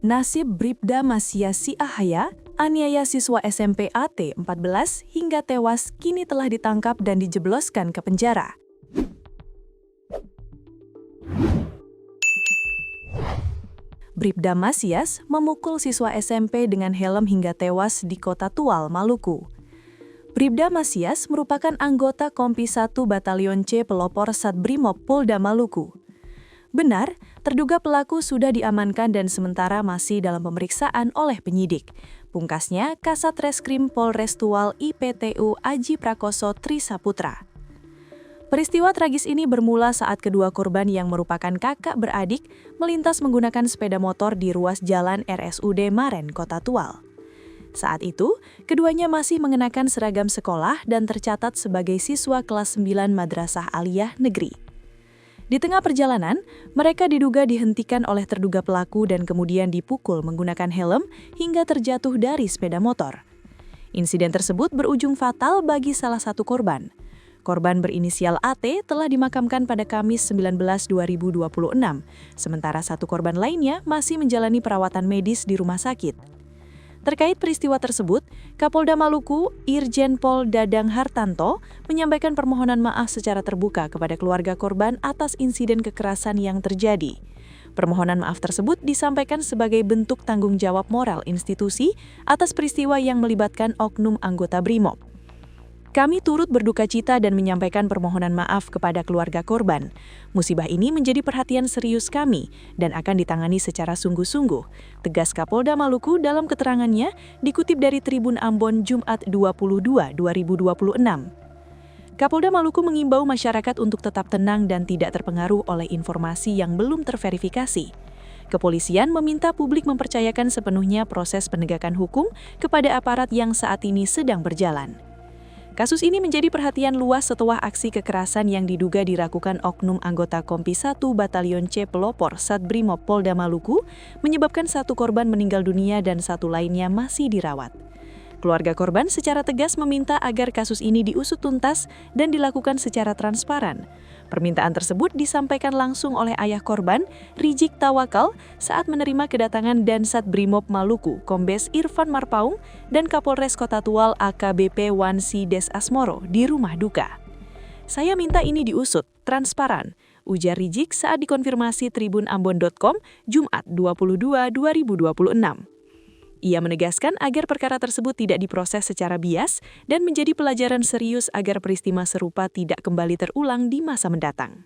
Nasib Bribda Masya Siahaya, aniaya siswa SMP AT 14 hingga tewas kini telah ditangkap dan dijebloskan ke penjara. Bribda Masyas memukul siswa SMP dengan helm hingga tewas di Kota Tual, Maluku. Bribda Masyas merupakan anggota Kompi 1 Batalion C Pelopor Satbrimob Polda Maluku. Benar, terduga pelaku sudah diamankan dan sementara masih dalam pemeriksaan oleh penyidik. Pungkasnya, Kasat Reskrim Polres Tual IPTU Aji Prakoso Trisaputra. Peristiwa tragis ini bermula saat kedua korban yang merupakan kakak beradik melintas menggunakan sepeda motor di ruas jalan RSUD Maren, Kota Tual. Saat itu, keduanya masih mengenakan seragam sekolah dan tercatat sebagai siswa kelas 9 Madrasah Aliyah Negeri. Di tengah perjalanan, mereka diduga dihentikan oleh terduga pelaku dan kemudian dipukul menggunakan helm hingga terjatuh dari sepeda motor. Insiden tersebut berujung fatal bagi salah satu korban. Korban berinisial AT telah dimakamkan pada Kamis 19/2026, sementara satu korban lainnya masih menjalani perawatan medis di rumah sakit. Terkait peristiwa tersebut, Kapolda Maluku, Irjen Pol Dadang Hartanto, menyampaikan permohonan maaf secara terbuka kepada keluarga korban atas insiden kekerasan yang terjadi. Permohonan maaf tersebut disampaikan sebagai bentuk tanggung jawab moral institusi atas peristiwa yang melibatkan oknum anggota BRIMOB. Kami turut berduka cita dan menyampaikan permohonan maaf kepada keluarga korban. Musibah ini menjadi perhatian serius kami dan akan ditangani secara sungguh-sungguh, tegas Kapolda Maluku dalam keterangannya dikutip dari Tribun Ambon Jumat 22/2026. Kapolda Maluku mengimbau masyarakat untuk tetap tenang dan tidak terpengaruh oleh informasi yang belum terverifikasi. Kepolisian meminta publik mempercayakan sepenuhnya proses penegakan hukum kepada aparat yang saat ini sedang berjalan. Kasus ini menjadi perhatian luas setelah aksi kekerasan yang diduga dilakukan oknum anggota Kompi 1 Batalion C Pelopor Satbrimob Polda Maluku menyebabkan satu korban meninggal dunia dan satu lainnya masih dirawat. Keluarga korban secara tegas meminta agar kasus ini diusut tuntas dan dilakukan secara transparan. Permintaan tersebut disampaikan langsung oleh ayah korban, Rijik Tawakal, saat menerima kedatangan Dansat Brimob Maluku, Kombes Irfan Marpaung, dan Kapolres Kota Tual AKBP Wansi Des Asmoro di rumah duka. Saya minta ini diusut, transparan, ujar Rijik saat dikonfirmasi tribunambon.com Jumat 22/2026. Ia menegaskan agar perkara tersebut tidak diproses secara bias dan menjadi pelajaran serius agar peristiwa serupa tidak kembali terulang di masa mendatang.